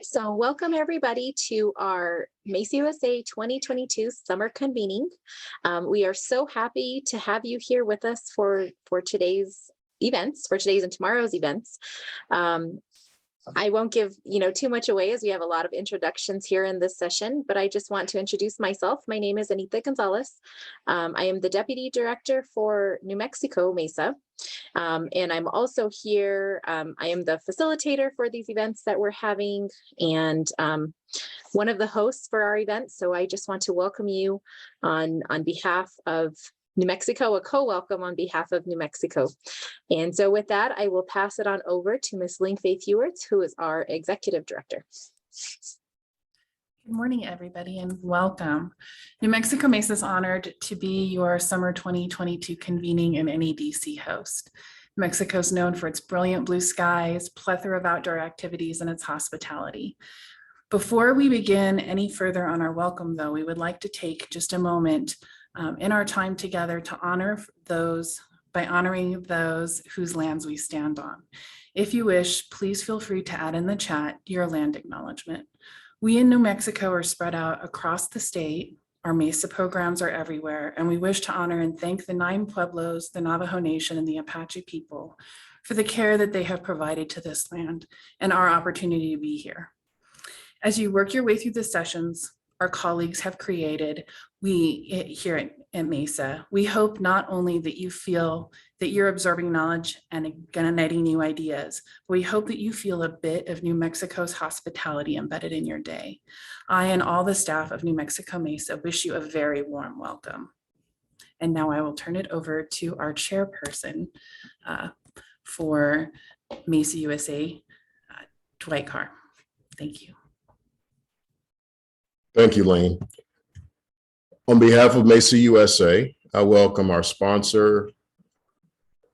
So welcome everybody to our MESA USA 2022 summer convening. We are so happy to have you here with us for today's events, for today's and tomorrow's events. I won't give too much away as we have a lot of introductions here in this session, but I just want to introduce myself. My name is Anita Gonzalez. I am the Deputy Director for New Mexico MESA. And I'm also here, I am the facilitator for these events that we're having and one of the hosts for our events. So I just want to welcome you on behalf of New Mexico, a co-welcome on behalf of New Mexico. And so with that, I will pass it on over to Ms. Ling Faith Ewerts, who is our Executive Director. Good morning, everybody, and welcome. New Mexico MESA is honored to be your summer 2022 convening and NEDC host. Mexico is known for its brilliant blue skies, plethora of outdoor activities, and its hospitality. Before we begin any further on our welcome, though, we would like to take just a moment in our time together to honor those by honoring those whose lands we stand on. If you wish, please feel free to add in the chat your land acknowledgement. We in New Mexico are spread out across the state. Our MESA programs are everywhere, and we wish to honor and thank the 9 Pueblos, the Navajo Nation, and the Apache people for the care that they have provided to this land and our opportunity to be here. As you work your way through the sessions our colleagues have created, here at MESA, we hope not only that you feel that you're absorbing knowledge and igniting new ideas, but we hope that you feel a bit of New Mexico's hospitality embedded in your day. I and all the staff of New Mexico MESA wish you a very warm welcome. And now I will turn it over to our chairperson for MESA USA, Dwight Carr. Thank you. Thank you, Lane. On behalf of MESA USA, I welcome our sponsor,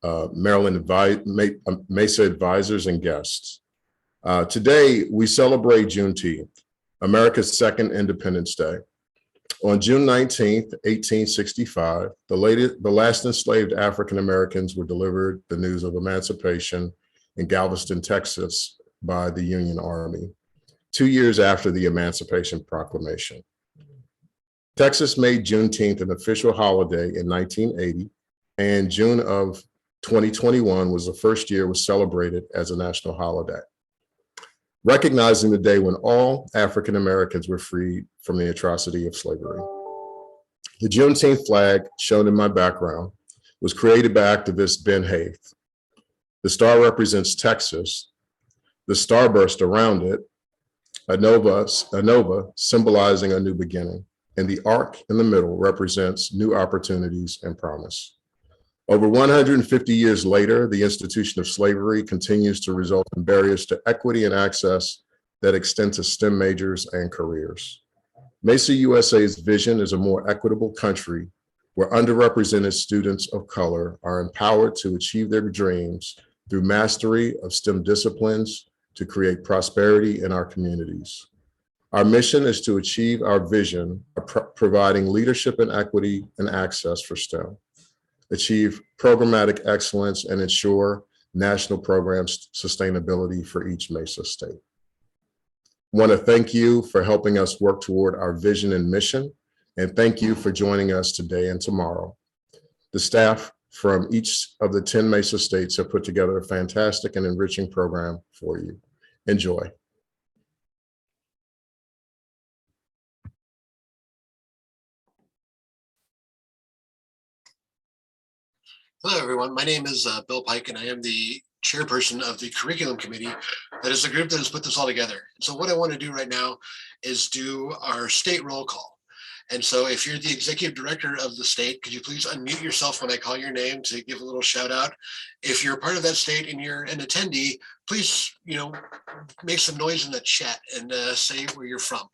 MESA advisors and guests. Today, we celebrate Juneteenth, America's second Independence Day. On June 19th, 1865, the last enslaved African Americans were delivered the news of emancipation in Galveston, Texas by the Union Army, 2 years after the Emancipation Proclamation. Texas made Juneteenth an official holiday in 1980, and June of 2021 was the first year it was celebrated as a national holiday, recognizing the day when all African Americans were freed from the atrocity of slavery. The Juneteenth flag shown in my background was created by activist Ben Haith. The star represents Texas, the starburst around it, a nova symbolizing a new beginning, and the arc in the middle represents new opportunities and promise. Over 150 years later, the institution of slavery continues to result in barriers to equity and access that extend to STEM majors and careers. MESA USA's vision is a more equitable country where underrepresented students of color are empowered to achieve their dreams through mastery of STEM disciplines to create prosperity in our communities. Our mission is to achieve our vision of providing leadership and equity and access for STEM, achieve programmatic excellence, and ensure national program sustainability for each MESA state. I want to thank you for helping us work toward our vision and mission, and thank you for joining us today and tomorrow. The staff from each of the 10 MESA states have put together a fantastic and enriching program for you. Enjoy. Hello, everyone. My name is Bill Pike, and I am the chairperson of the curriculum committee. That is the group that has put this all together. So what I want to do right now is do our state roll call. And so if you're the executive director of the state, could you please unmute yourself when I call your name to give a little shout out? If you're part of that state and you're an attendee, please, make some noise in the chat and say where you're from.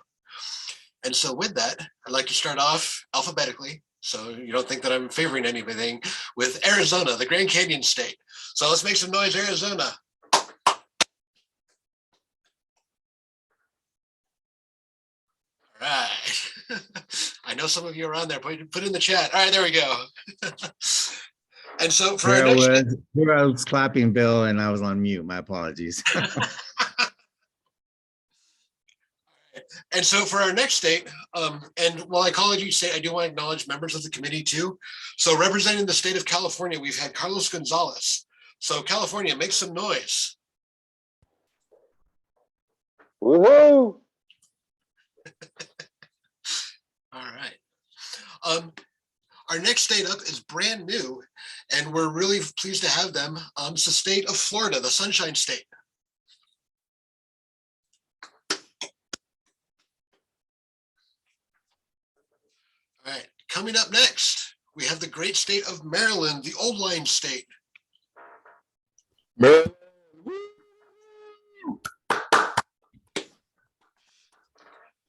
And so with that, I'd like to start off alphabetically, so you don't think that I'm favoring anything, with Arizona, the Grand Canyon state. So let's make some noise, Arizona. All right. I know some of you are on there. Put in the chat. All right, there we go. And so for our next... I was clapping, Bill, and I was on mute. My apologies. And so for our next state, and while I call it each state, I do want to acknowledge members of the committee too. So representing the state of California, we've had Carlos Gonzalez. So California, make some noise. Woohoo! All right. Our next state up is brand new, and we're really pleased to have them. It's the state of Florida, the Sunshine State. All right, coming up next, we have the great state of Maryland, the Old Line State. Maryland.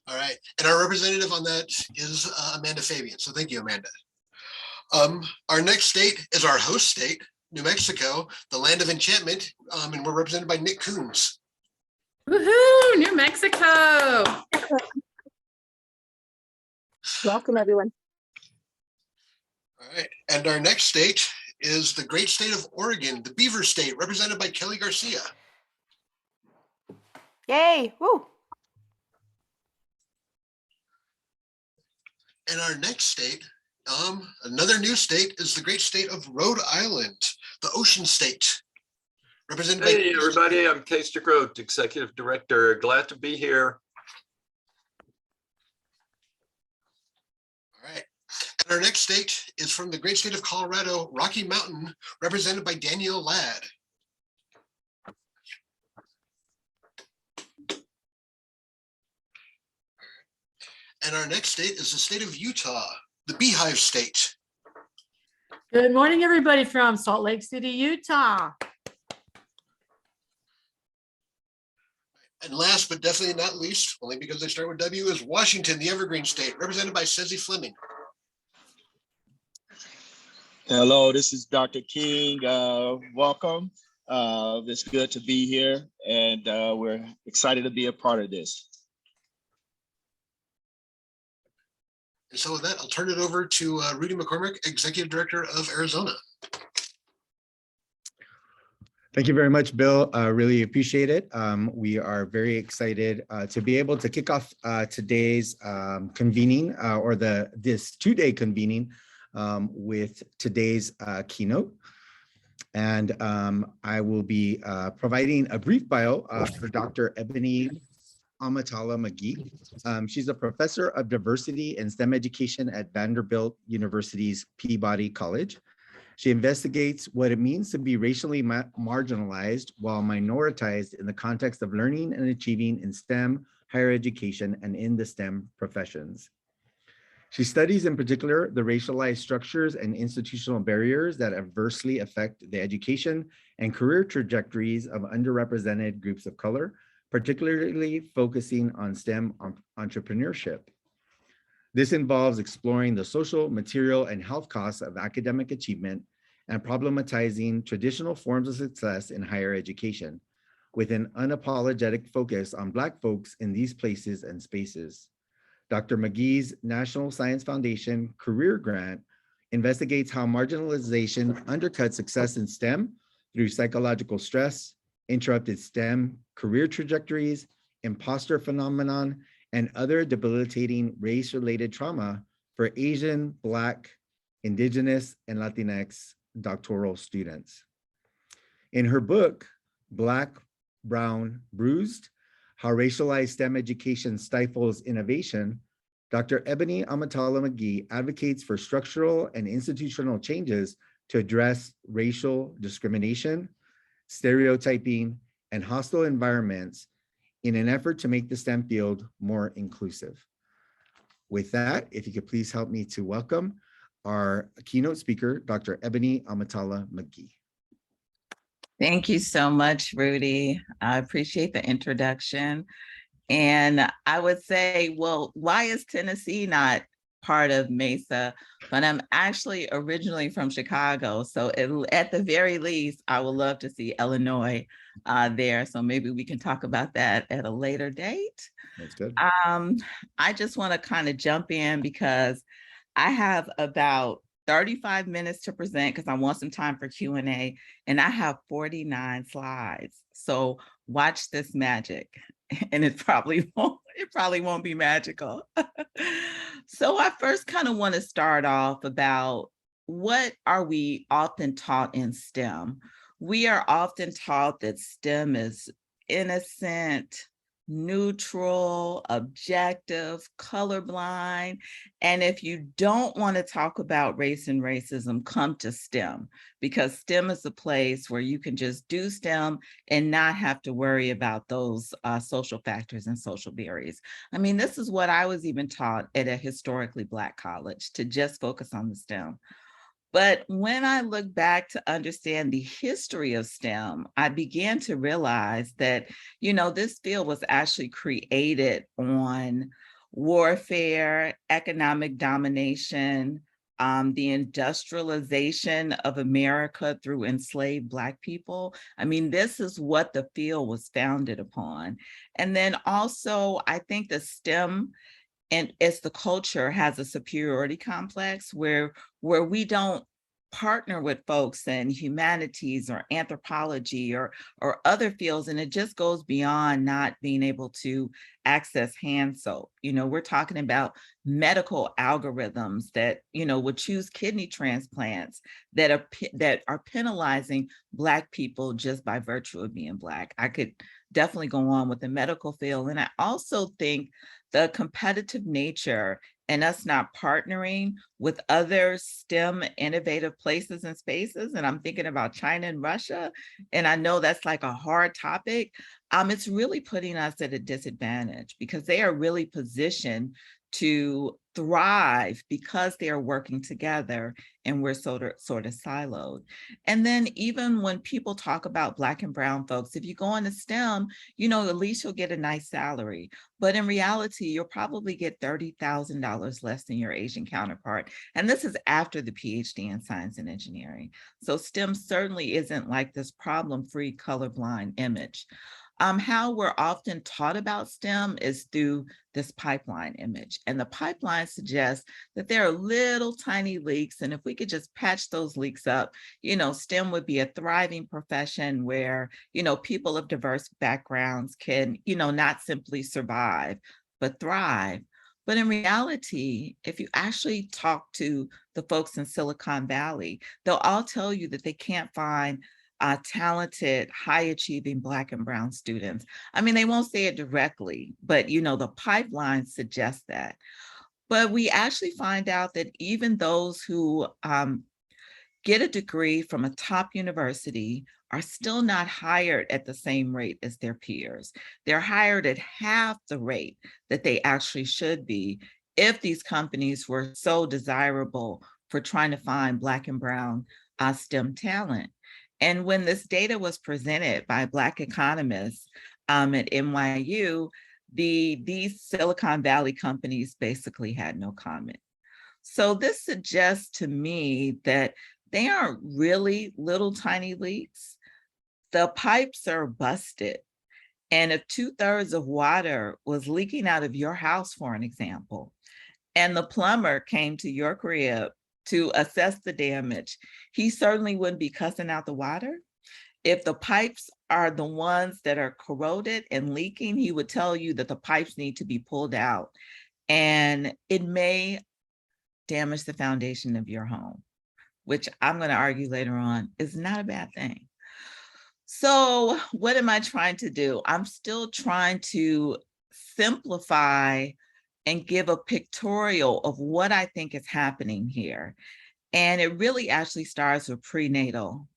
All right, and our representative on that is Amanda Fabian. So thank you, Amanda. Our next state is our host state, New Mexico, the land of enchantment, and we're represented by Nick Coombs. Woohoo, New Mexico. Welcome, everyone. All right, and our next state is the great state of Oregon, the Beaver State, represented by Kelly Garcia. Yay, woo. And our next state, another new state, is the great state of Rhode Island, the Ocean State, represented by. Hey, everybody, I'm Case DeGroat, Executive Director. Glad to be here. All right. And our next state is from the great state of Colorado, Rocky Mountain, represented by Danielle Ladd. And our next state is the state of Utah, the Beehive State. Good morning, everybody from Salt Lake City, Utah. And last but definitely not least, only because they start with W, is Washington, the Evergreen State, represented by Sezzy Fleming. Hello, this is Dr. King. Welcome. It's good to be here, and we're excited to be a part of this. And so with that, I'll turn it over to Rudy McCormick, Executive Director of Arizona. Thank you very much, Bill. Really appreciate it. We are very excited to be able to kick off today's convening or this two-day convening with today's keynote. And I will be providing a brief bio for Dr. Ebony Amatala-McGee. She's a professor of diversity and STEM education at Vanderbilt University's Peabody College. She investigates what it means to be racially marginalized while minoritized in the context of learning and achieving in STEM, higher education, and in the STEM professions. She studies in particular the racialized structures and institutional barriers that adversely affect the education and career trajectories of underrepresented groups of color, particularly focusing on STEM entrepreneurship. This involves exploring the social, material, and health costs of academic achievement and problematizing traditional forms of success in higher education, with an unapologetic focus on Black folks in these places and spaces. Dr. McGee's National Science Foundation Career Grant investigates how marginalization undercuts success in STEM through psychological stress, interrupted STEM career trajectories, imposter phenomenon, and other debilitating race-related trauma for Asian, Black, Indigenous, and Latinx doctoral students. In her book, Black, Brown, Bruised, How Racialized STEM Education Stifles Innovation, Dr. Ebony Amatala-McGee advocates for structural and institutional changes to address racial discrimination, stereotyping, and hostile environments in an effort to make the STEM field more inclusive. With that, if you could please help me to welcome our keynote speaker, Dr. Ebony Amatala-McGee. Thank you so much, Rudy. I appreciate the introduction. And I would say, well, why is Tennessee not part of MESA? But I'm actually originally from Chicago. So at the very least, I would love to see Illinois there. So maybe we can talk about that at a later date. That's good. I just want to kind of jump in because I have about 35 minutes to present because I want some time for Q&A, and I have 49 slides. So watch this magic. and it probably won't be magical. So I first kind of want to start off about what are we often taught in STEM? We are often taught that STEM is innocent, neutral, objective, colorblind. And if you don't want to talk about race and racism, come to STEM, because STEM is a place where you can just do STEM and not have to worry about those social factors and social barriers. I mean, this is what I was even taught at a historically Black college, to just focus on the STEM. But when I look back to understand the history of STEM, I began to realize that, this field was actually created on warfare, economic domination, the industrialization of America through enslaved Black people. I mean, this is what the field was founded upon. And then also, I think the STEM and as the culture has a superiority complex where we don't partner with folks in humanities or anthropology or other fields, and it just goes beyond not being able to access hand soap. We're talking about medical algorithms that would choose kidney transplants that are penalizing Black people just by virtue of being Black. I could definitely go on with the medical field. And I also think the competitive nature and us not partnering with other STEM innovative places and spaces. And I'm thinking about China and Russia. And I know that's like a hard topic. It's really putting us at a disadvantage because they are really positioned to thrive because they are working together and we're sort of siloed. And then even when people talk about Black and brown folks, if you go into STEM, at least you'll get a nice salary. But in reality, you'll probably get $30,000 less than your Asian counterpart. And this is after the PhD in science and engineering. So STEM certainly isn't like this problem-free colorblind image. How we're often taught about STEM is through this pipeline image. And the pipeline suggests that there are little tiny leaks. And if we could just patch those leaks up, STEM would be a thriving profession where, people of diverse backgrounds can, not simply survive, but thrive. But in reality, if you actually talk to the folks in Silicon Valley, they'll all tell you that they can't find talented, high-achieving Black and brown students. I mean, they won't say it directly, but the pipeline suggests that. But we actually find out that even those who get a degree from a top university are still not hired at the same rate as their peers. They're hired at half the rate that they actually should be if these companies were so desirable for trying to find Black and brown STEM talent. And when this data was presented by Black economists at NYU, these Silicon Valley companies basically had no comment. So this suggests to me that they aren't really little tiny leaks. The pipes are busted. And if 2/3 of water was leaking out of your house, for an example, and the plumber came to your crib to assess the damage, he certainly wouldn't be cussing out the water. If the pipes are the ones that are corroded and leaking, he would tell you that the pipes need to be pulled out. And it may damage the foundation of your home, which I'm going to argue later on is not a bad thing. So what am I trying to do? I'm still trying to simplify and give a pictorial of what I think is happening here. And it really actually starts with prenatal.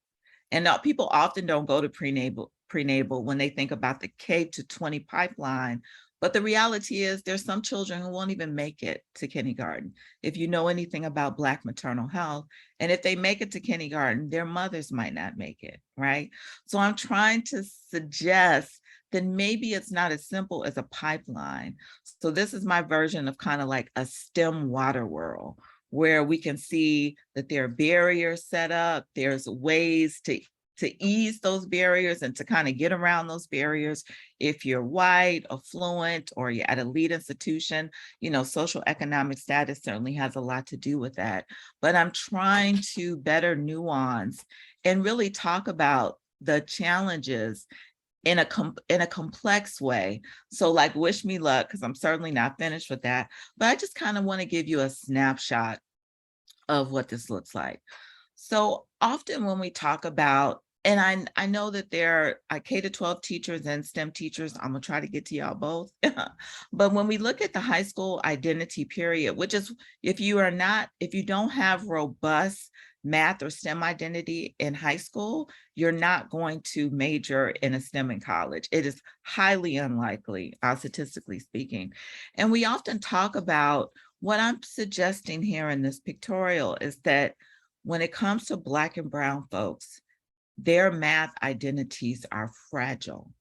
And people often don't go to prenatal when they think about the K-20 pipeline. But the reality is there's some children who won't even make it to kindergarten. If you know anything about Black maternal health, and if they make it to kindergarten, their mothers might not make it, right? So I'm trying to suggest that maybe it's not as simple as a pipeline. So this is my version of kind of like a STEM water world, where we can see that there are barriers set up, there's ways to ease those barriers and to kind of get around those barriers. If you're white, affluent, or you're at a elite institution, social economic status certainly has a lot to do with that. But I'm trying to better nuance and really talk about the challenges in a complex way. So like, wish me luck, because I'm certainly not finished with that. But I just kind of want to give you a snapshot of what this looks like. So often when we talk about, and I know that there are K-12 teachers and STEM teachers, I'm gonna try to get to y'all both. But when we look at the high school identity period, which is if you don't have robust math or STEM identity in high school, you're not going to major in a STEM in college. It is highly unlikely, statistically speaking. And we often talk about, what I'm suggesting here in this pictorial is that when it comes to Black and Brown folks, their math identities are fragile.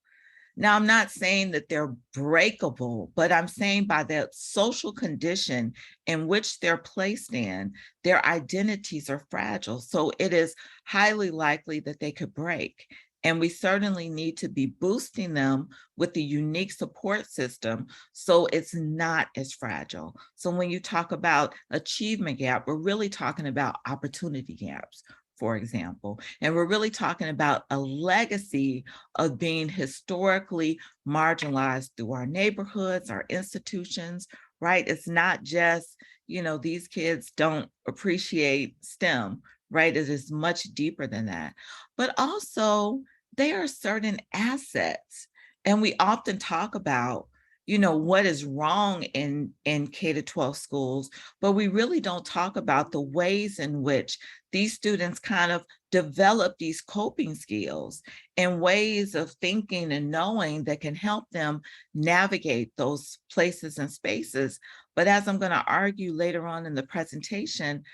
Now, I'm not saying that they're breakable, but I'm saying by the social condition in which they're placed in, their identities are fragile. So it is highly likely that they could break. And we certainly need to be boosting them with the unique support system so it's not as fragile. So when you talk about achievement gap, we're really talking about opportunity gaps, for example. And we're really talking about a legacy of being historically marginalized through our neighborhoods, our institutions, right? It's not just, these kids don't appreciate STEM, right? It is much deeper than that. But also, there are certain assets. And we often talk about, what is wrong in K-12 schools, but we really don't talk about the ways in which these students kind of develop these coping skills and ways of thinking and knowing that can help them navigate those places and spaces. But as I'm going to argue later on in the presentation,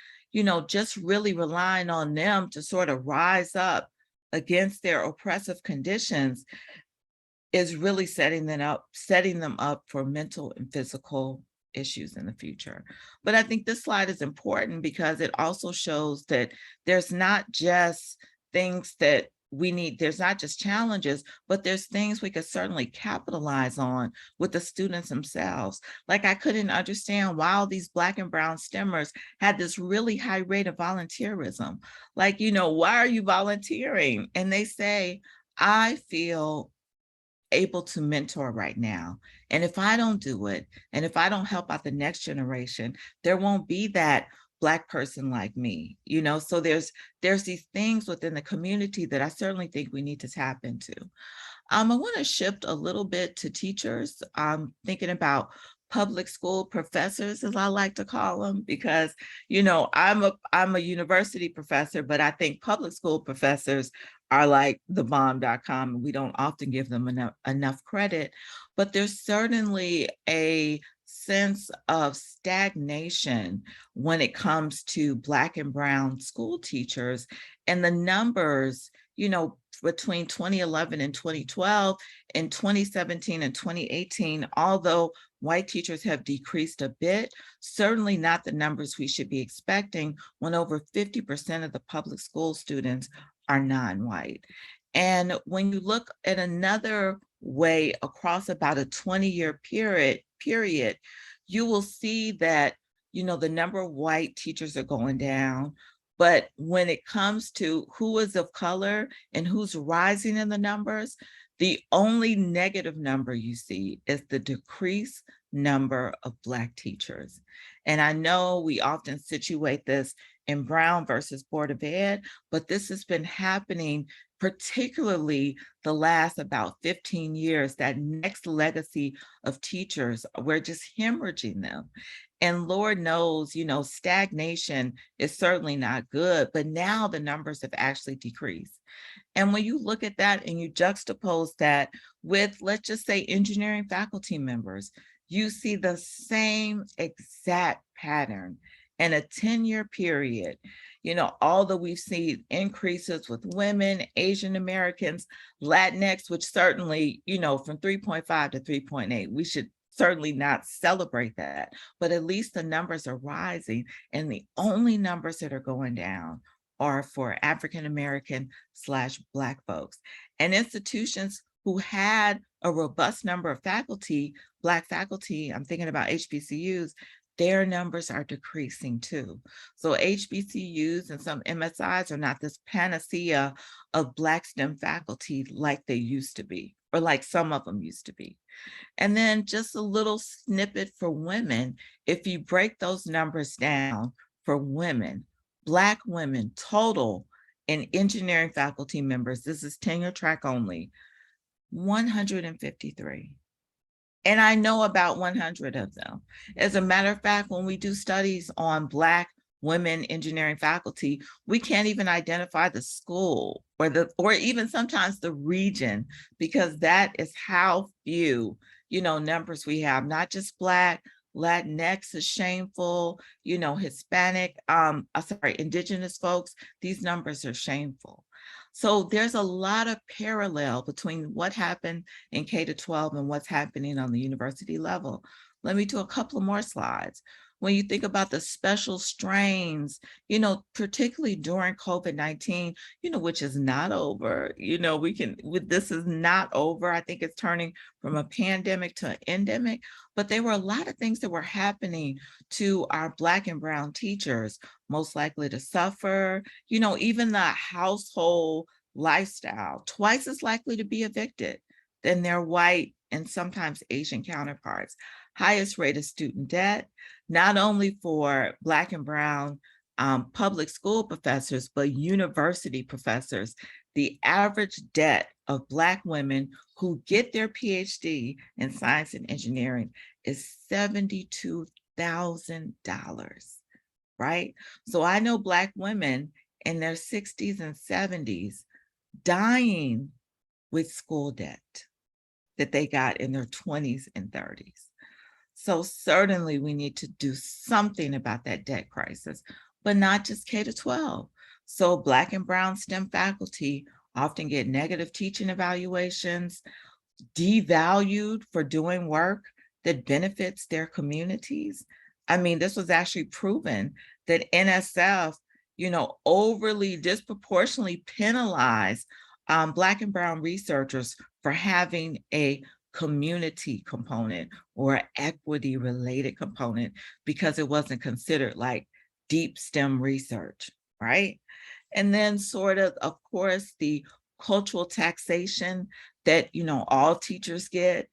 just really relying on them to sort of rise up against their oppressive conditions is really setting them up for mental and physical issues in the future. But I think this slide is important because it also shows that there's not just things that we need, there's not just challenges, but there's things we could certainly capitalize on with the students themselves. Like, I couldn't understand why all these Black and Brown STEMers had this really high rate of volunteerism. Like, why are you volunteering? And they say, I feel able to mentor right now. And if I don't do it, and if I don't help out the next generation, there won't be that Black person like me, so there's these things within the community that I certainly think we need to tap into. I want to shift a little bit to teachers. I'm thinking about public school professors, as I like to call them, because, I'm a university professor, but I think public school professors are like the bomb.com, and we don't often give them enough credit. But there's certainly a sense of stagnation when it comes to Black and Brown school teachers, and the numbers, between 2011 and 2012, in 2017 and 2018, although white teachers have decreased a bit, certainly not the numbers we should be expecting when over 50% of the public school students are non-white. And when you look at another way across about a 20-year period, you will see that, the number of white teachers are going down. But when it comes to who is of color and who's rising in the numbers, the only negative number you see is the decreased number of Black teachers. And I know we often situate this in Brown versus Board of Ed, but this has been happening particularly the last about 15 years. That next legacy of teachers, we're just hemorrhaging them. And Lord knows, stagnation is certainly not good, but now the numbers have actually decreased. And when you look at that and you juxtapose that with, let's just say, engineering faculty members, you see the same exact pattern in a 10-year period. Although we've seen increases with women, Asian Americans, Latinx, which certainly, from 3.5 to 3.8, we should certainly not celebrate that, but at least the numbers are rising, and the only numbers that are going down are for African-American / Black folks. And institutions who had a robust number of faculty, Black faculty, I'm thinking about HBCUs, their numbers are decreasing too. So HBCUs and some MSIs are not this panacea of Black STEM faculty like they used to be, or like some of them used to be. And then just a little snippet for women. If you break those numbers down for women, Black women total in engineering faculty members, this is tenure track only, 153. And I know about 100 of them. As a matter of fact, when we do studies on Black women engineering faculty, we can't even identify the school or even sometimes the region, because that is how few, numbers we have, not just Black. Latinx is shameful, Hispanic, Indigenous folks, these numbers are shameful. So there's a lot of parallel between what happened in K-12 and what's happening on the university level. Let me do a couple of more slides. When you think about the special strains, particularly during COVID-19, which is not over, this is not over. I think it's turning from a pandemic to an endemic, but there were a lot of things that were happening to our Black and brown teachers, most likely to suffer, even the household lifestyle, twice as likely to be evicted than their white and sometimes Asian counterparts. Highest rate of student debt, not only for Black and brown public school professors, but university professors. The average debt of Black women who get their PhD in science and engineering is $72,000, right? So I know Black women in their 60s and 70s dying with school debt that they got in their 20s and 30s. So certainly we need to do something about that debt crisis, but not just K-12. So Black and brown STEM faculty often get negative teaching evaluations, devalued for doing work that benefits their communities. I mean, this was actually proven that NSF, overly disproportionately penalized Black and brown researchers for having a community component or equity related component because it wasn't considered like deep STEM research, right? And then sort of course, the cultural taxation that, all teachers get.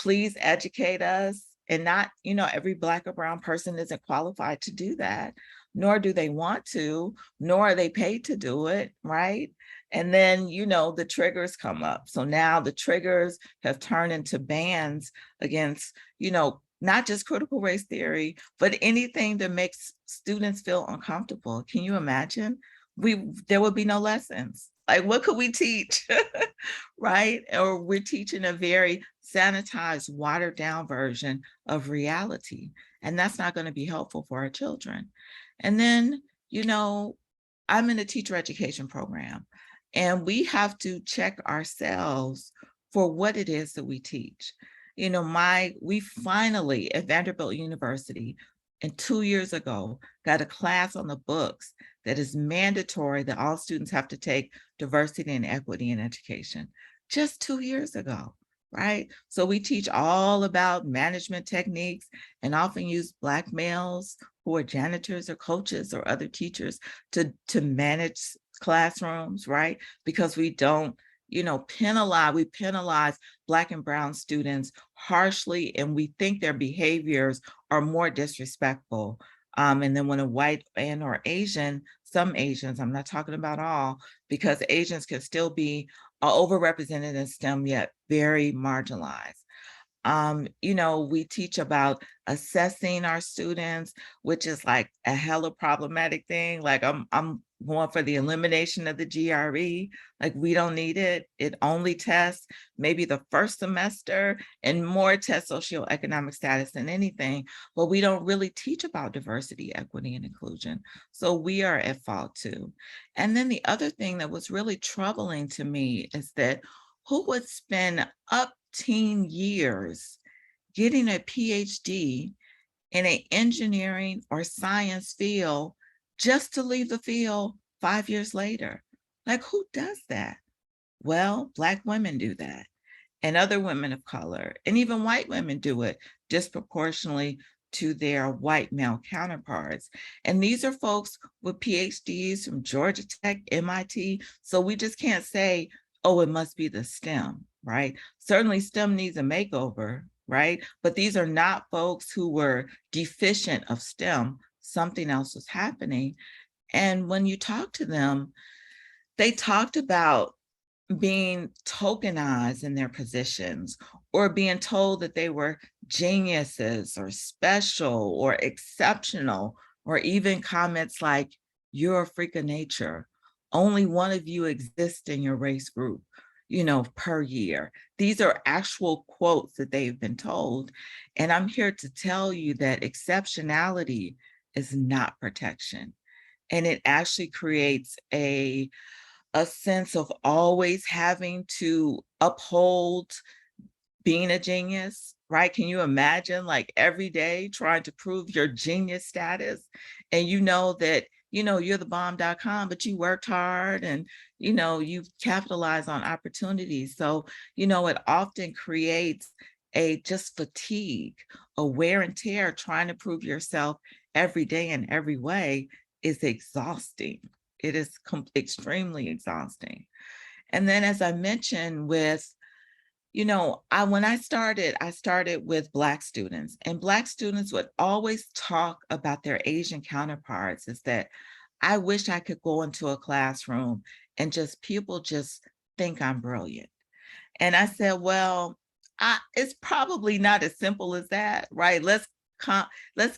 Please educate us. And not, every Black or brown person isn't qualified to do that, nor do they want to, nor are they paid to do it, right? And then, the triggers come up. So now the triggers have turned into bans against, not just critical race theory, but anything that makes students feel uncomfortable. Can you imagine? There would be no lessons. Like, what could we teach, right? Or we're teaching a very sanitized, watered down version of reality. And that's not going to be helpful for our children. And then, I'm in a teacher education program, and we have to check ourselves for what it is that we teach. We finally at Vanderbilt University, and 2 years ago, got a class on the books that is mandatory that all students have to take diversity and equity in education, just 2 years ago, right? So we teach all about management techniques and often use Black males who are janitors or coaches or other teachers to manage classrooms, right? Because we don't, penalize Black and brown students harshly, and we think their behaviors are more disrespectful. And then when a white and or Asian, some Asians, I'm not talking about all, because Asians can still be overrepresented in STEM, yet very marginalized. We teach about assessing our students, which is like a hella problematic thing. Like I'm going for the elimination of the GRE. Like, we don't need it. It only tests maybe the first semester and more tests socioeconomic status than anything, but we don't really teach about diversity, equity, and inclusion. So we are at fault too. And then the other thing that was really troubling to me is that who would spend up teen years getting a PhD in an engineering or science field just to leave the field 5 years later? Like, who does that? Well, Black women do that, and other women of color, and even white women do it disproportionately to their white male counterparts. And these are folks with PhDs from Georgia Tech, MIT. So we just can't say, oh, it must be the STEM, right? Certainly STEM needs a makeover, right? But these are not folks who were deficient of STEM. Something else was happening. And when you talk to them, they talked about being tokenized in their positions or being told that they were geniuses or special or exceptional, or even comments like, you're a freak of nature. Only one of you exists in your race group, per year. These are actual quotes that they've been told. And I'm here to tell you that exceptionality is not protection. And it actually creates a sense of always having to uphold being a genius, right? Can you imagine like every day trying to prove your genius status? And that, you're the bomb.com, but you worked hard and, you've capitalized on opportunities. So, it often creates a just fatigue, a wear and tear trying to prove yourself every day in every way is exhausting. It is extremely exhausting. And then, as I mentioned with, when I started with Black students, and Black students would always talk about their Asian counterparts is that I wish I could go into a classroom and people just think I'm brilliant. And I said, well, it's probably not as simple as that, right? Let's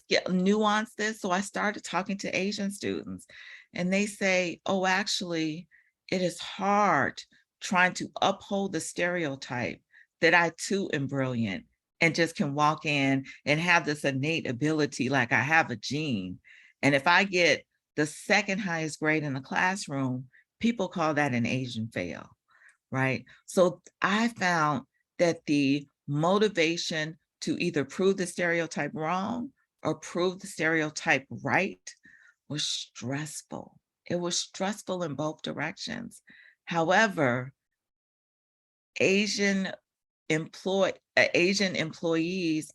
get nuance this. So I started talking to Asian students and they say, oh, actually, it is hard trying to uphold the stereotype that I too am brilliant and just can walk in and have this innate ability, like I have a gene. And if I get the second highest grade in the classroom, people call that an Asian fail, right? So I found that the motivation to either prove the stereotype wrong or prove the stereotype right was stressful. It was stressful in both directions. However, Asian employees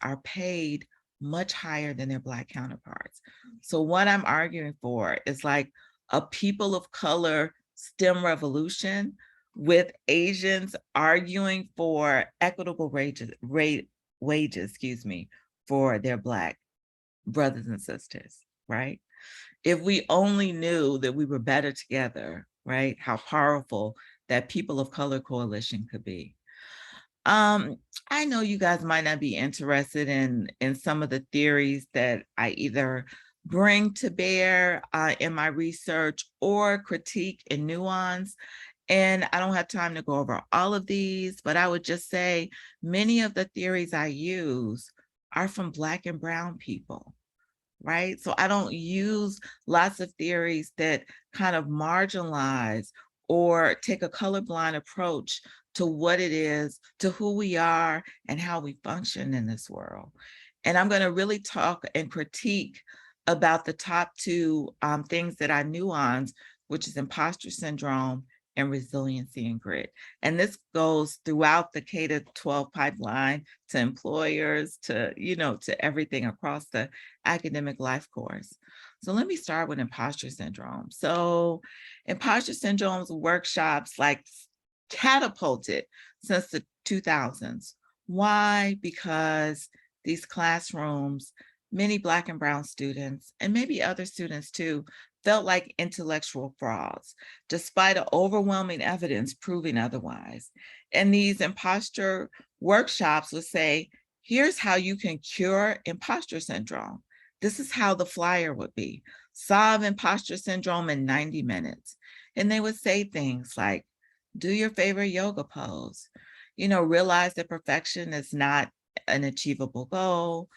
are paid much higher than their Black counterparts. So what I'm arguing for is like a people of color STEM revolution with Asians arguing for equitable wages, for their Black brothers and sisters, right? If we only knew that we were better together, right? How powerful that people of color coalition could be. I know you guys might not be interested in some of the theories that I either bring to bear in my research or critique and nuance. And I don't have time to go over all of these, but I would just say many of the theories I use are from Black and brown people, right? So I don't use lots of theories that kind of marginalize or take a colorblind approach to what it is, to who we are and how we function in this world. And I'm going to really talk and critique about the top two things that I nuance, which is imposter syndrome and resiliency and grit. And this goes throughout the K-12 pipeline to employers, to, to everything across the academic life course. So let me start with imposter syndrome. So imposter syndrome's workshops like catapulted since the 2000s. Why? Because these classrooms, many Black and brown students, and maybe other students too, felt like intellectual frauds, despite overwhelming evidence proving otherwise. And these imposter workshops would say, here's how you can cure imposter syndrome. This is how the flyer would be. Solve imposter syndrome in 90 minutes. And they would say things like, do your favorite yoga pose. Realize that perfection is not an achievable goal.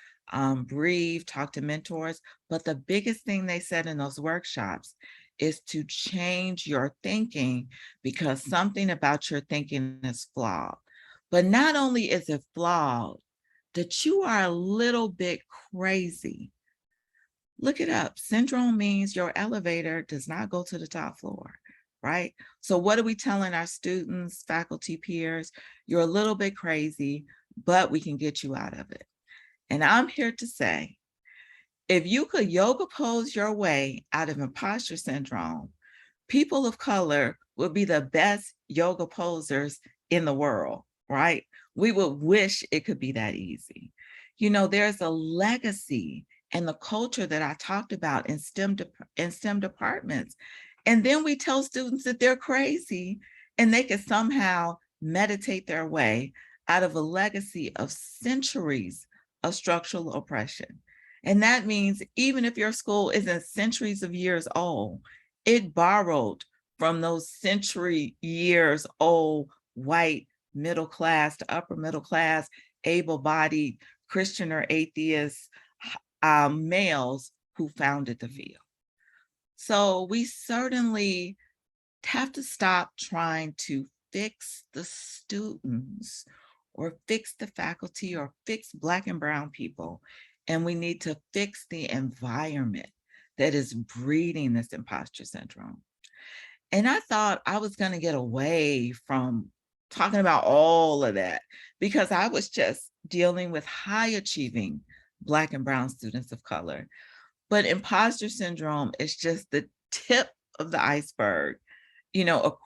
Breathe, talk to mentors. But the biggest thing they said in those workshops is to change your thinking because something about your thinking is flawed. But not only is it flawed, that you are a little bit crazy. Look it up. Syndrome means your elevator does not go to the top floor, right? So what are we telling our students, faculty, peers? You're a little bit crazy, but we can get you out of it. And I'm here to say If you could yoga pose your way out of imposter syndrome, people of color would be the best yoga posers in the world, right? We would wish it could be that easy. You know, there's a legacy and the culture that I talked about in STEM departments. And then we tell students that they're crazy and they can somehow meditate their way out of a legacy of centuries of structural oppression. And that means even if your school isn't centuries of years old, it borrowed from those century years old white middle class to upper middle class, able-bodied Christian or atheist males who founded the field. So we certainly have to stop trying to fix the students or fix the faculty or fix Black and brown people. And we need to fix the environment that is breeding this imposter syndrome. And I thought I was going to get away from talking about all of that because I was just dealing with high achieving Black and brown students of color. But imposter syndrome is just the tip of the iceberg, you know,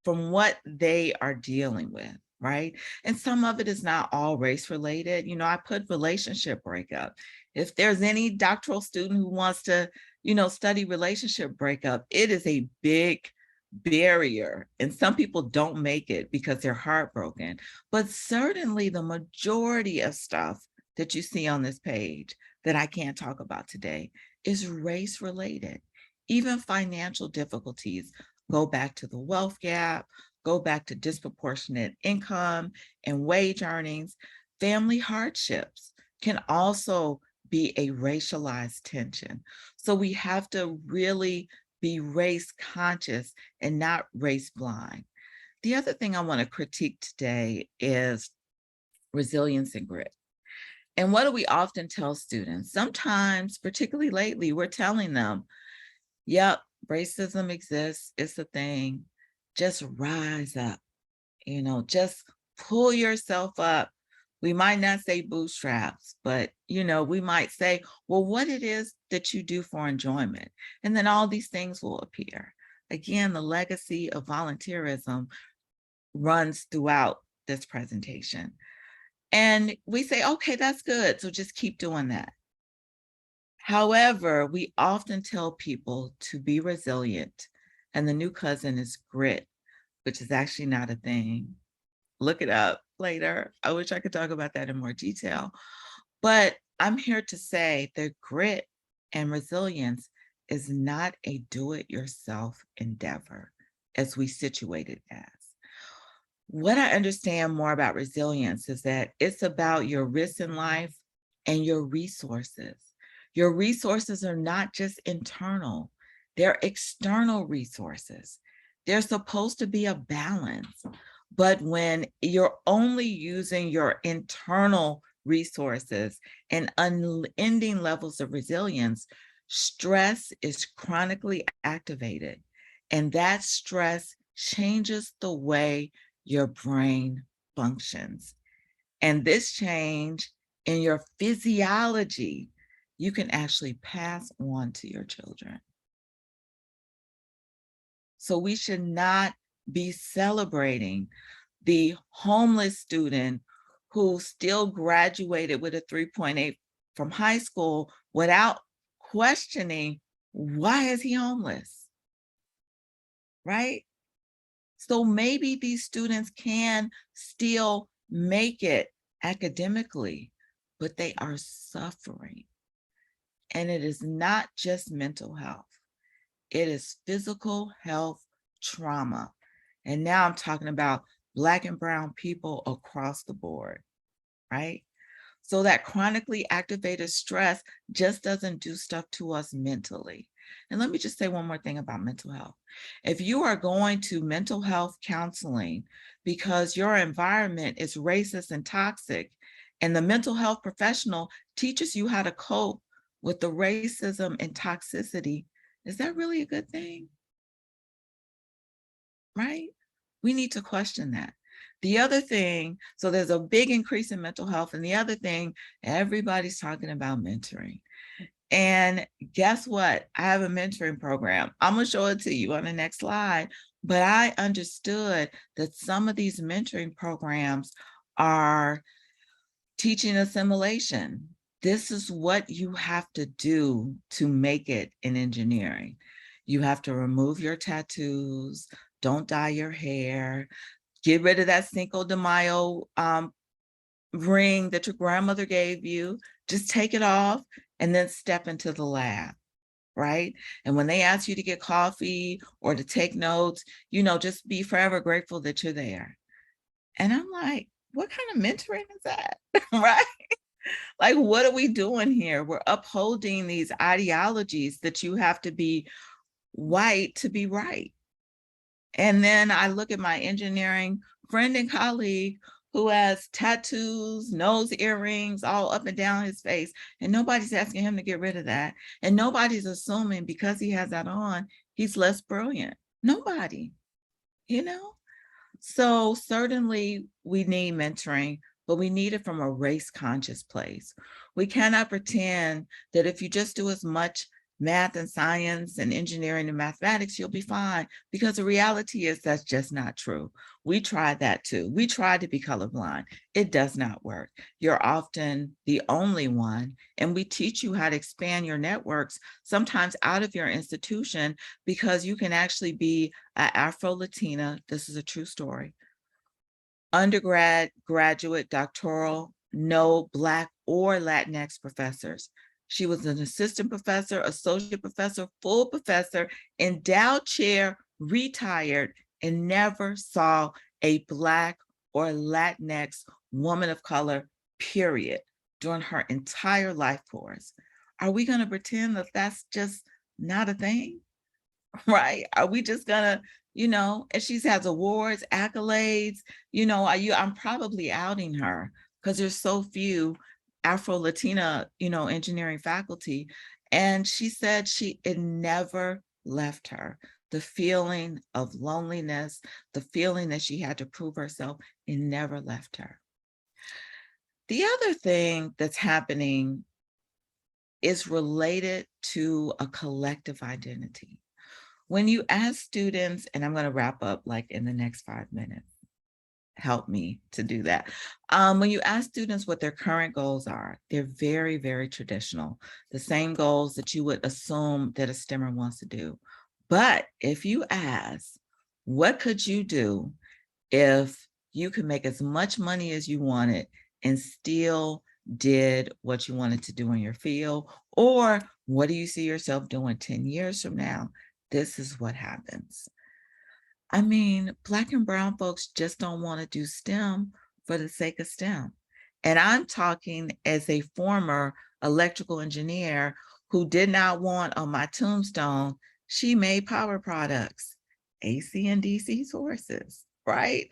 from what they are dealing with, right? And some of it is not all race related. You know, I put relationship breakup. If there's any doctoral student who wants to, you know, study relationship breakup, it is a big barrier. And some people don't make it because they're heartbroken. But certainly the majority of stuff that you see on this page that I can't talk about today is race related. Even financial difficulties go back to the wealth gap, go back to disproportionate income and wage earnings. Family hardships can also be a racialized tension. So we have to really be race conscious and not race blind. The other thing I want to critique today is resilience and grit. And what do we often tell students? Sometimes, particularly lately, we're telling them, yep, racism exists, it's a thing. Just rise up, you know, just pull yourself up. We might not say bootstraps, but, you know, we might say, well, what it is that you do for enjoyment. And then all these things will appear. Again, the legacy of volunteerism runs throughout this presentation. And we say, okay, that's good. So just keep doing that. However, we often tell people to be resilient. And the new cousin is grit, which is actually not a thing. Look it up later. I wish I could talk about that in more detail. But I'm here to say that grit and resilience is not a do-it-yourself endeavor as we situate it as. What I understand more about resilience is that it's about your risks in life and your resources. Your resources are not just internal, they're external resources. They're supposed to be a balance. But when you're only using your internal resources and unending levels of resilience, stress is chronically activated. And that stress changes the way your brain functions. And this change in your physiology, you can actually pass on to your children. So we should not be celebrating the homeless student who still graduated with a 3.8 from high school without questioning, why is he homeless, right? So maybe these students can still make it academically, but they are suffering. And it is not just mental health. It is physical health trauma. And now I'm talking about Black and brown people across the board, right? So that chronically activated stress just doesn't do stuff to us mentally. And let me just say one more thing about mental health. If you are going to mental health counseling because your environment is racist and toxic, and the mental health professional teaches you how to cope with the racism and toxicity, is that really a good thing? Right? We need to question that. The other thing, so there's a big increase in mental health. And the other thing, everybody's talking about mentoring. And guess what? I have a mentoring program. I'm going to show it to you on the next slide. But I understood that some of these mentoring programs are teaching assimilation. This is what you have to do to make it in engineering. You have to remove your tattoos, don't dye your hair, get rid of that Cinco de Mayo ring that your grandmother gave you, just take it off and then step into the lab, right? And when they ask you to get coffee or to take notes, just be forever grateful that you're there. And I'm like, what kind of mentoring is that, right? Like, what are we doing here? We're upholding these ideologies that you have to be white to be right. And then I look at my engineering friend and colleague who has tattoos, nose earrings, all up and down his face. And nobody's asking him to get rid of that. And nobody's assuming because he has that on, he's less brilliant. Nobody, So certainly we need mentoring, but we need it from a race conscious place. We cannot pretend that if you just do as much math and science and engineering and mathematics, you'll be fine, because the reality is that's just not true. We tried that too. We tried to be colorblind. It does not work. You're often the only one, and we teach you how to expand your networks, sometimes out of your institution, because you can actually be an Afro-Latina, this is a true story, undergrad, graduate, doctoral, no Black or Latinx professors. She was an assistant professor, associate professor, full professor, endowed chair, retired, and never saw a Black or Latinx woman of color, period, during her entire life course. Are we going to pretend that that's just not a thing? Right? Are we just gonna, and she has awards, accolades, I'm probably outing her because there's so few Afro-Latina, engineering faculty. And she said it never left her. The feeling of loneliness, the feeling that she had to prove herself, it never left her. The other thing that's happening is related to a collective identity. When you ask students, and I'm going to wrap up like in the next 5 minutes, help me to do that. When you ask students what their current goals are, they're very, very traditional, the same goals that you would assume that a STEMmer wants to do. But if you ask, what could you do if you could make as much money as you wanted and still did what you wanted to do in your field? Or what do you see yourself doing 10 years from now? This is what happens. I mean, Black and brown folks just don't want to do STEM for the sake of STEM. And I'm talking as a former electrical engineer who did not want on my tombstone, she made power products, AC and DC sources, right?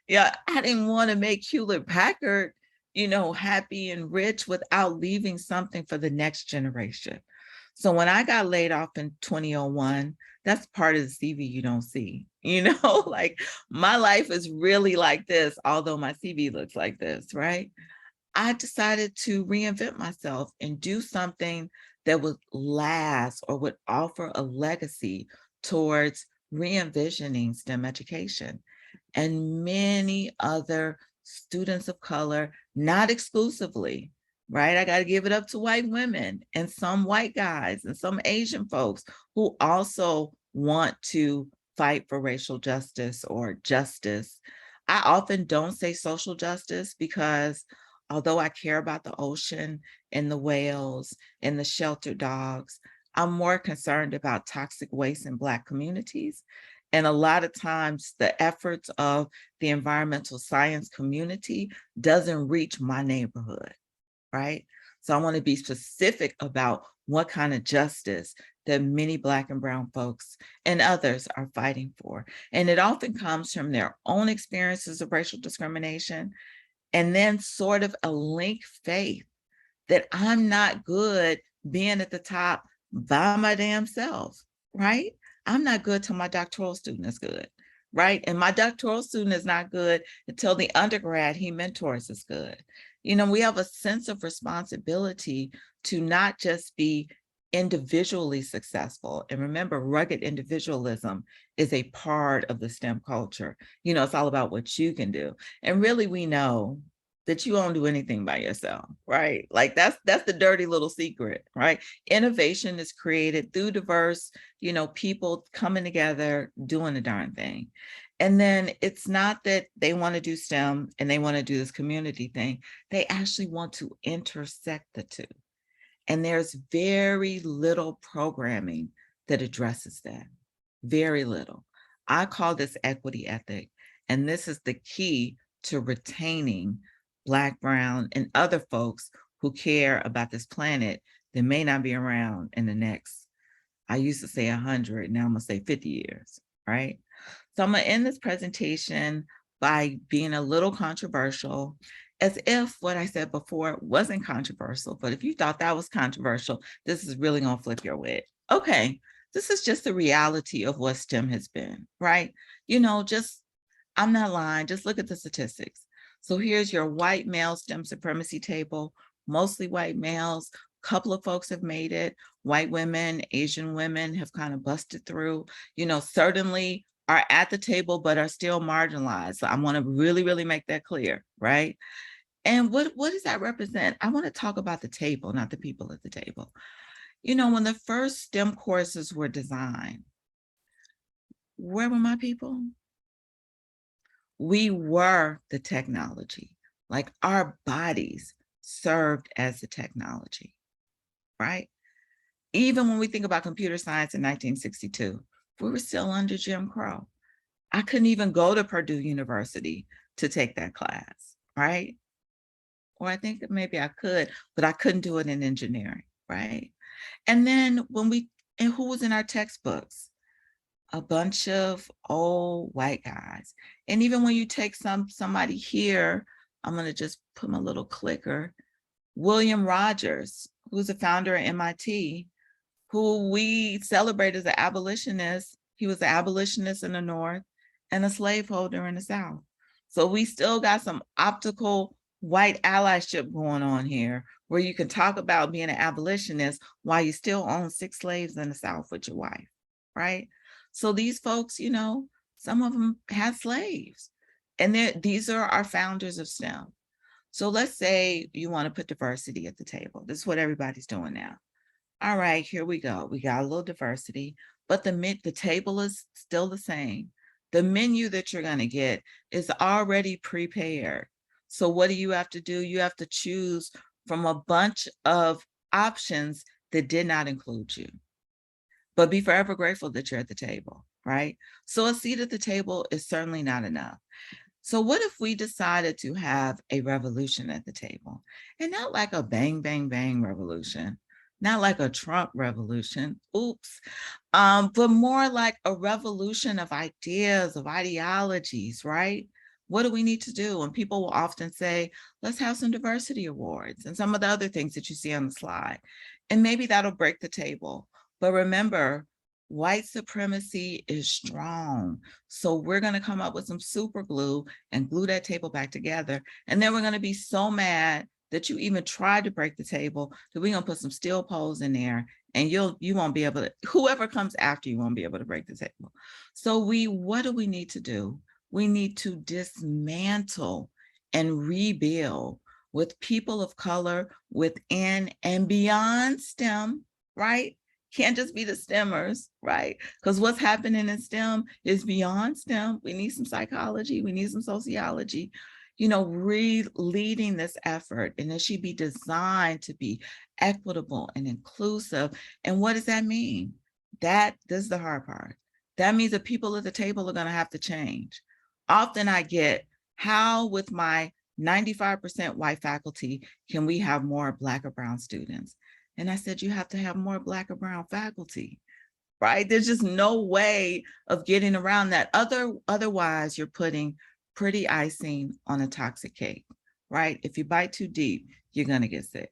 Yeah, I didn't want to make Hewlett Packard, happy and rich without leaving something for the next generation. So when I got laid off in 2001, that's part of the CV you don't see, like my life is really like this, although my CV looks like this, right? I decided to reinvent myself and do something that would last or would offer a legacy towards re-envisioning STEM education. And many other students of color, not exclusively, right? I got to give it up to white women and some white guys and some Asian folks who also want to fight for racial justice or justice. I often don't say social justice because although I care about the ocean and the whales and the sheltered dogs, I'm more concerned about toxic waste in Black communities. And a lot of times the efforts of the environmental science community doesn't reach my neighborhood, right? So I want to be specific about what kind of justice that many Black and brown folks and others are fighting for. And it often comes from their own experiences of racial discrimination, and then sort of a link faith that I'm not good being at the top by my damn self, right? I'm not good till my doctoral student is good, right? And my doctoral student is not good until the undergrad he mentors is good. You know, we have a sense of responsibility to not just be individually successful. And remember, rugged individualism is a part of the STEM culture. You know, it's all about what you can do. And really, we know that you won't do anything by yourself, right? Like that's the dirty little secret, right? Innovation is created through diverse, you know, people coming together, doing the darn thing. And then it's not that they want to do STEM and they want to do this community thing. They actually want to intersect the two. And there's very little programming that addresses that, very little. I call this equity ethic, and this is the key to retaining Black, Brown, and other folks who care about this planet that may not be around in the next, I used to say 100, now I'm gonna say 50 years, right? So I'm gonna end this presentation by being a little controversial, as if what I said before wasn't controversial, but if you thought that was controversial, this is really gonna flip your wig. Okay, this is just the reality of what STEM has been, right? You know, just, I'm not lying, just look at the statistics. So here's your white male STEM supremacy table, mostly white males. Couple of folks have made it. White women, Asian women have kind of busted through, you know, certainly are at the table, but are still marginalized. So I want to really, really make that clear, right? And what does that represent? I want to talk about the table, not the people at the table. You know, when the first STEM courses were designed, where were my people? We were the technology, like our bodies served as the technology, right? Even when we think about computer science in 1962, we were still under Jim Crow. I couldn't even go to Purdue University to take that class, right? Or I think that maybe I could, but I couldn't do it in engineering, right? And then and who was in our textbooks? A bunch of old white guys. And even when you take somebody here, I'm gonna just put my little clicker, William Rogers, who's the founder of MIT, who we celebrate as an abolitionist. He was an abolitionist in the North and a slaveholder in the South. So we still got some optical white allyship going on here, where you can talk about being an abolitionist while you still own 6 slaves in the South with your wife, right? So these folks, you know, some of them had slaves, and these are our founders of STEM. So let's say you want to put diversity at the table. This is what everybody's doing now. All right, here we go. We got a little diversity, but the table is still the same. The menu that you're going to get is already prepared. So what do you have to do? You have to choose from a bunch of options that did not include you. But be forever grateful that you're at the table, right? So a seat at the table is certainly not enough. So what if we decided to have a revolution at the table? And not like a bang, bang, bang revolution, not like a Trump revolution, oops, but more like a revolution of ideas, of ideologies, right? What do we need to do? And people will often say, let's have some diversity awards and some of the other things that you see on the slide. And maybe that'll break the table. But remember, white supremacy is strong. So we're going to come up with some super glue and glue that table back together. And then we're going to be so mad that you even tried to break the table that we're going to put some steel poles in there, and you won't be able to, whoever comes after you won't be able to break the table. So what do we need to do? We need to dismantle and rebuild with people of color within and beyond STEM, right? Can't just be the STEMers, right? Because what's happening in STEM is beyond STEM. We need some psychology, we need some sociology, you know, leading this effort. And it should be designed to be equitable and inclusive. And what does that mean? This is the hard part. That means that people at the table are going to have to change. Often I get, how with my 95% white faculty can we have more Black or brown students? And I said, you have to have more Black or brown faculty, right? There's just no way of getting around that. Otherwise, you're putting pretty icing on a toxic cake, right? If you bite too deep, you're going to get sick.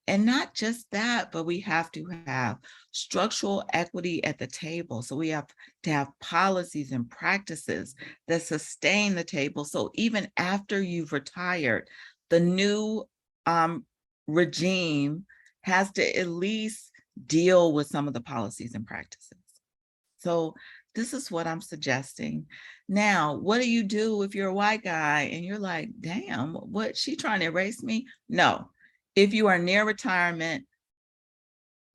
And not just that, but we have to have structural equity at the table. So we have to have policies and practices that sustain the table. So even after you've retired, the new regime has to at least deal with some of the policies and practices. So this is what I'm suggesting. Now, what do you do if you're a white guy and you're like, damn, what, she trying to erase me? No. If you are near retirement,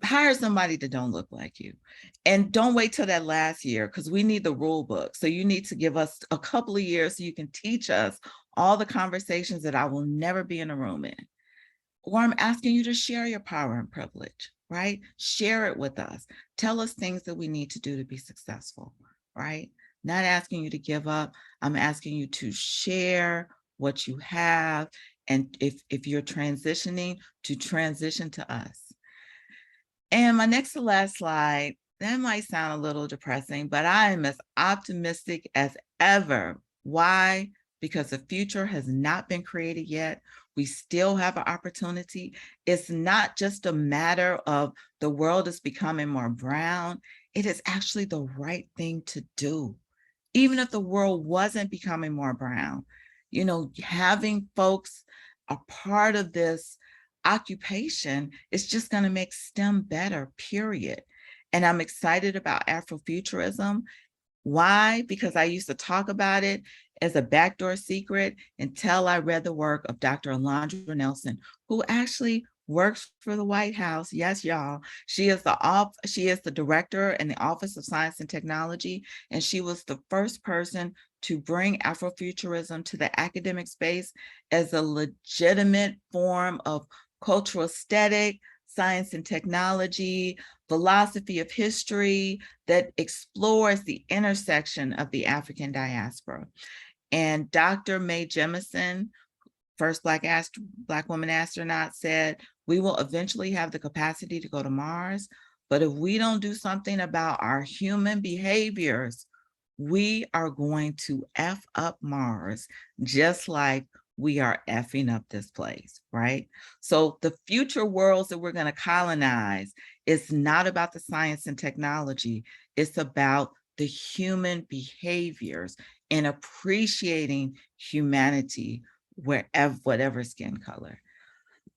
hire somebody that don't look like you, and don't wait till that last year, because we need the rule book. So you need to give us a couple of years so you can teach us all the conversations that I will never be in a room in. Or I'm asking you to share your power and privilege, right? Share it with us. Tell us things that we need to do to be successful, right? Not asking you to give up. I'm asking you to share what you have. And if you're transitioning, to transition to us. And my next to last slide, that might sound a little depressing, but I am as optimistic as ever. Why? Because the future has not been created yet. We still have an opportunity. It's not just a matter of the world is becoming more brown. It is actually the right thing to do. Even if the world wasn't becoming more brown, you know, having folks a part of this occupation is just going to make STEM better, period. And I'm excited about Afrofuturism. Why? Because I used to talk about it as a backdoor secret until I read the work of Dr. Alondra Nelson, who actually works for the White House. Yes, y'all. She is the director in the Office of Science and Technology, and she was the first person to bring Afrofuturism to the academic space as a legitimate form of cultural aesthetic, science and technology, philosophy of history that explores the intersection of the African diaspora. And Dr. Mae Jemison, first Black woman astronaut, said, we will eventually have the capacity to go to Mars, but if we don't do something about our human behaviors, we are going to F up Mars, just like we are effing up this place, right? So the future worlds that we're going to colonize is not about the science and technology. It's about the human behaviors and appreciating humanity wherever, whatever skin color.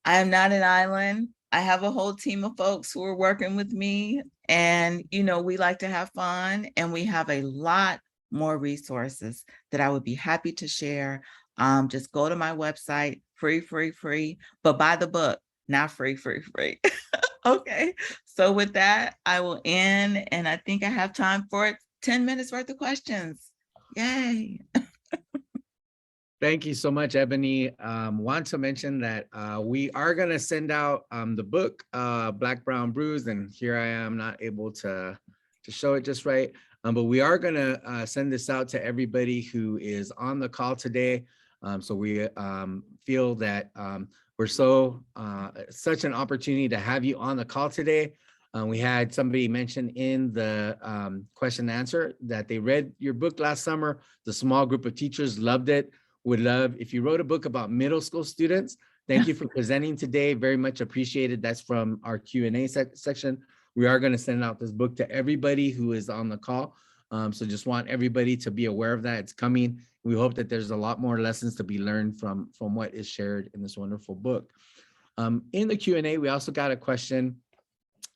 I am not an island. I have a whole team of folks who are working with me, and you know, we like to have fun, and we have a lot more resources that I would be happy to share. Just go to my website, free, but buy the book, not free. Okay, so with that, I will end, and I think I have time for 10 minutes worth of questions. Yay. Thank you so much, Ebony. Want to mention that we are going to send out the book, Black, Brown, Bruised, and here I am not able to show it just right. But we are going to send this out to everybody who is on the call today. So we feel that we're such an opportunity to have you on the call today. We had somebody mention in the question and answer that they read your book last summer. The small group of teachers loved it. Would love if you wrote a book about middle school students. Thank you for presenting today. Very much appreciated. That's from our Q&A section. We are going to send out this book to everybody who is on the call. So just want everybody to be aware of that. It's coming. We hope that there's a lot more lessons to be learned from what is shared in this wonderful book. In the Q&A, we also got a question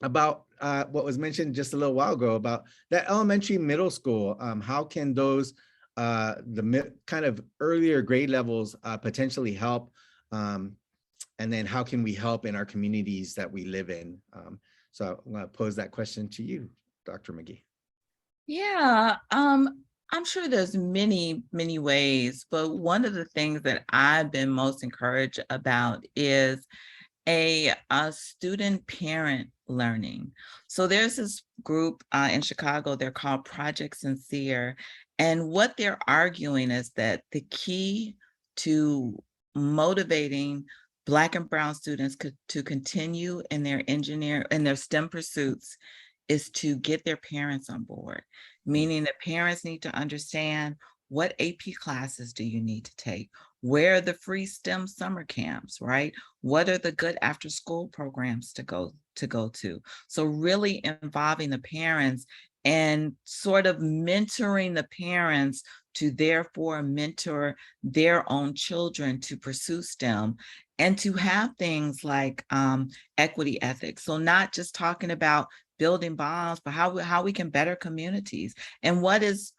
about what was mentioned just a little while ago about that elementary, middle school. How can those the kind of earlier grade levels potentially help, and then how can we help in our communities that we live in? So I'm going to pose that question to you, Dr. McGee. Yeah, I'm sure there's many ways, but one of the things that I've been most encouraged about is a student parent learning. So there's this group in Chicago, they're called Project Sincere. And what they're arguing is that the key to motivating Black and Brown students to continue in their STEM pursuits is to get their parents on board, meaning that parents need to understand what AP classes do you need to take? Where are the free STEM summer camps, right? What are the good after school programs to go to? So really involving the parents and sort of mentoring the parents to therefore mentor their own children to pursue STEM and to have things like equity ethics. So not just talking about building bonds, but how we can better communities and what is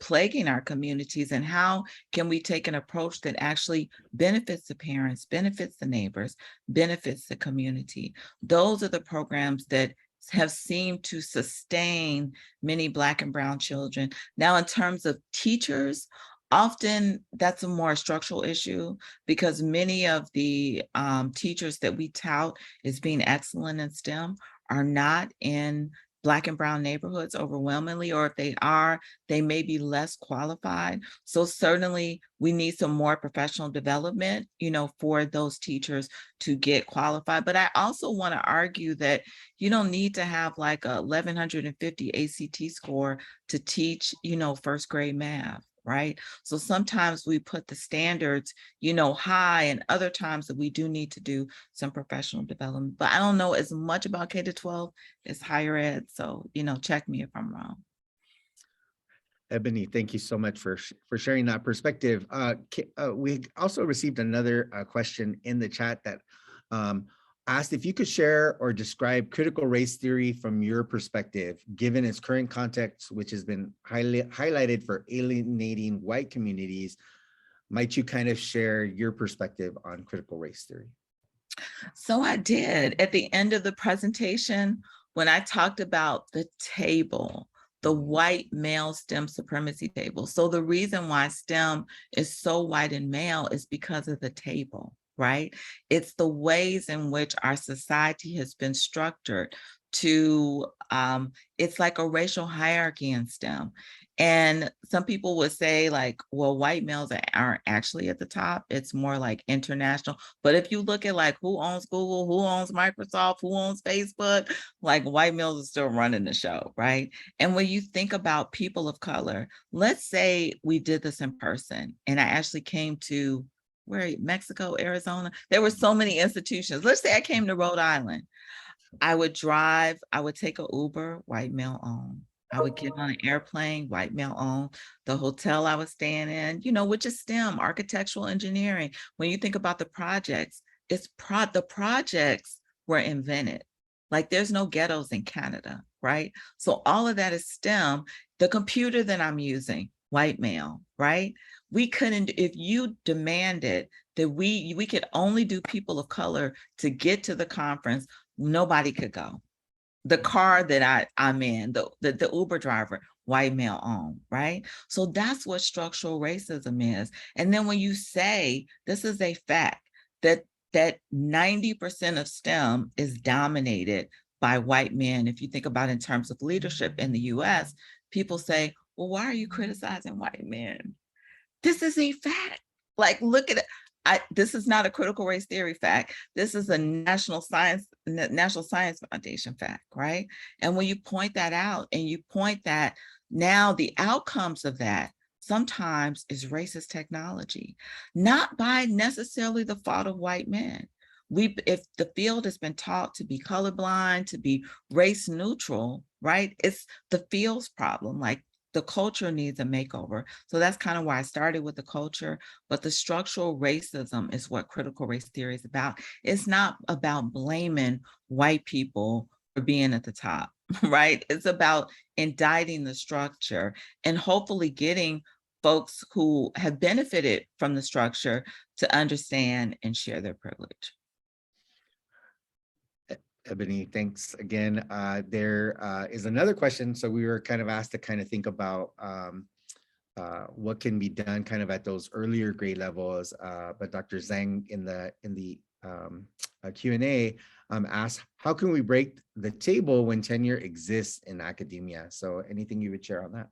plaguing our communities and how can we take an approach that actually benefits the parents, benefits the neighbors, benefits the community. Those are the programs that have seemed to sustain many Black and Brown children. Now, in terms of teachers, often that's a more structural issue because many of the teachers that we tout as being excellent in STEM are not in Black and Brown neighborhoods overwhelmingly, or if they are, they may be less qualified. So certainly we need some more professional development, for those teachers to get qualified. But I also want to argue that you don't need to have like a 1150 ACT score to teach, first grade math. Right. So sometimes we put the standards, high, and other times that we do need to do some professional development. But I don't know as much about K-12 as higher ed. So, check me if I'm wrong. Ebony, thank you so much for sharing that perspective. We also received another question in the chat that asked if you could share or describe critical race theory from your perspective, given its current context, which has been highlighted for alienating white communities. Might you kind of share your perspective on critical race theory? So I did at the end of the presentation, when I talked about the table, the white male STEM supremacy table. So the reason why STEM is so white and male is because of the table. Right? It's the ways in which our society has been structured to, it's like a racial hierarchy in STEM. And some people would say like, well, white males aren't actually at the top. It's more like international. But if you look at like who owns Google, who owns Microsoft, who owns Facebook, like white males are still running the show, right? And when you think about people of color, let's say we did this in person and I actually came to Mexico, Arizona. There were so many institutions. Let's say I came to Rhode Island. I would drive, I would take an Uber, white male owned. I would get on an airplane, white male owned. The hotel I was staying in, which is STEM, architectural engineering. When you think about the projects, the projects were invented. Like there's no ghettos in Canada, right? So all of that is STEM. The computer that I'm using, white male, right? We couldn't, if you demanded that we could only do people of color to get to the conference, nobody could go. The car that I'm in, the Uber driver, white male owned, right? So that's what structural racism is. And then when you say, this is a fact, that 90% of STEM is dominated by white men. If you think about in terms of leadership in the US, people say, well, why are you criticizing white men? This is a fact. Like, look at it. This is not a critical race theory fact. This is a National Science Foundation fact, right? And when you point that out and you point that now the outcomes of that sometimes is racist technology, not by necessarily the fault of white men. If the field has been taught to be colorblind, to be race neutral, right? It's the field's problem. Like, the culture needs a makeover. So that's kind of why I started with the culture, but the structural racism is what critical race theory is about. It's not about blaming white people for being at the top, right? It's about indicting the structure and hopefully getting folks who have benefited from the structure to understand and share their privilege. Ebony, thanks again. There is another question. So we were kind of asked to kind of think about what can be done kind of at those earlier grade levels. But Dr. Zhang in the Q&A asked, how can we break the table when tenure exists in academia? So anything you would share on that?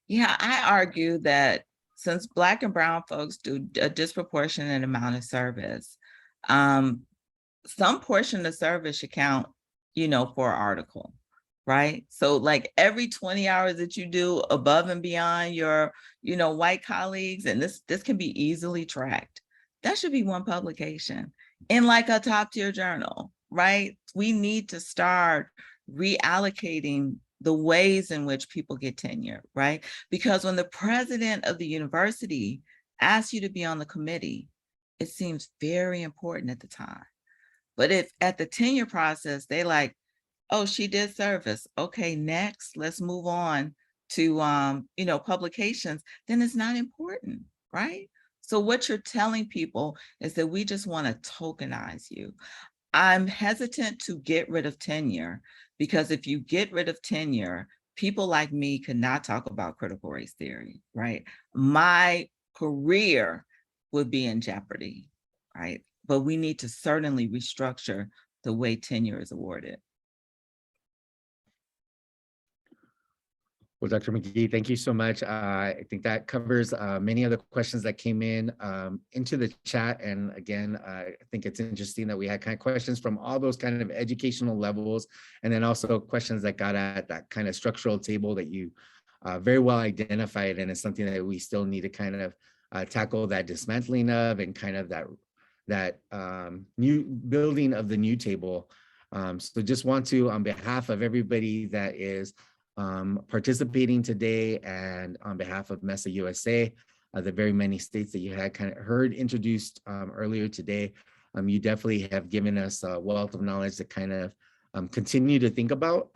Yeah, I argue that since Black and Brown folks do a disproportionate amount of service, some portion of service should count, for an article, right? So like every 20 hours that you do above and beyond your, white colleagues, and this can be easily tracked, that should be one publication in like a top tier journal, right? We need to start reallocating the ways in which people get tenure, right? Because when the president of the university asks you to be on the committee, it seems very important at the time. But if at the tenure process, they like, oh, she did service. Okay, next, let's move on to publications, then it's not important, right? So what you're telling people is that we just want to tokenize you. I'm hesitant to get rid of tenure because if you get rid of tenure, people like me cannot talk about critical race theory, right? My career would be in jeopardy, right? But we need to certainly restructure the way tenure is awarded. Well, Dr. McGee, thank you so much. I think that covers many of the questions that came in into the chat. And again, I think it's interesting that we had kind of questions from all those kind of educational levels, and then also questions that got at that kind of structural table that you very well identified. And it's something that we still need to kind of tackle that dismantling of and kind of that new building of the new table. So just want to, on behalf of everybody that is participating today and on behalf of MESA USA, the very many states that you had kind of heard introduced earlier today, you definitely have given us a wealth of knowledge to kind of continue to think about,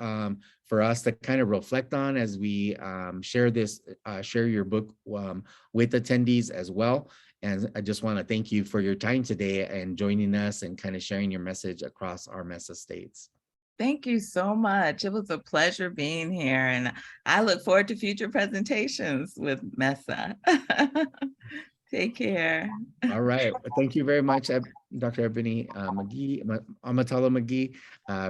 for us to kind of reflect on as we share your book with attendees as well. And I just want to thank you for your time today and joining us and kind of sharing your message across our MESA states. Thank you so much. It was a pleasure being here, and I look forward to future presentations with MESA. Take care. All right. Thank you very much, Dr. Ebony McGee, Amatala McGee.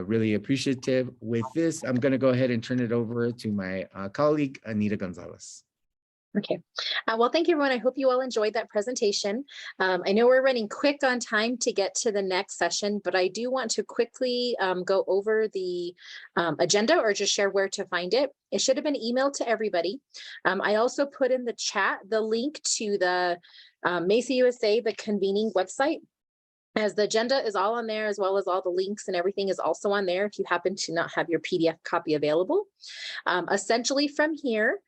Really appreciative. With this, I'm going to go ahead and turn it over to my colleague, Anita Gonzalez. Okay. Well, thank you, everyone. I hope you all enjoyed that presentation. I know we're running quick on time to get to the next session, but I do want to quickly go over the agenda or just share where to find it. It should have been emailed to everybody. I also put in the chat the link to the MESA USA, the convening website, as the agenda is all on there, as well as all the links and everything is also on there if you happen to not have your PDF copy available. Essentially from here,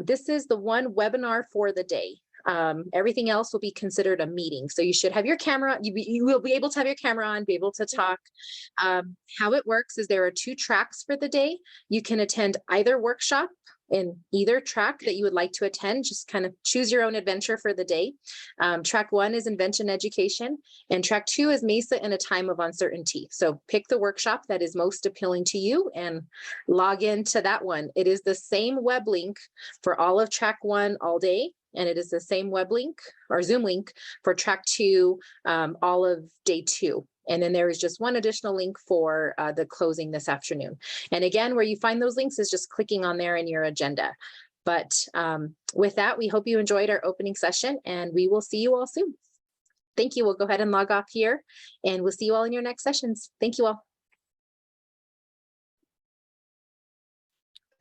this is the one webinar for the day. Everything else will be considered a meeting. So you should have your camera, you will be able to have your camera on, be able to talk. How it works is there are 2 tracks for the day. You can attend either workshop in either track that you would like to attend. Just kind of choose your own adventure for the day. Track 1 is invention education, and track 2 is MESA in a time of uncertainty. So pick the workshop that is most appealing to you and log into that one. It is the same web link for all of track 1 all day, and it is the same web link or Zoom link for track 2 all of day 2. And then there is just one additional link for the closing this afternoon. And again, where you find those links is just clicking on there in your agenda. But with that, we hope you enjoyed our opening session, and we will see you all soon. Thank you. We'll go ahead and log off here, and we'll see you all in your next sessions. Thank you all.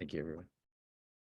Thank you, everyone.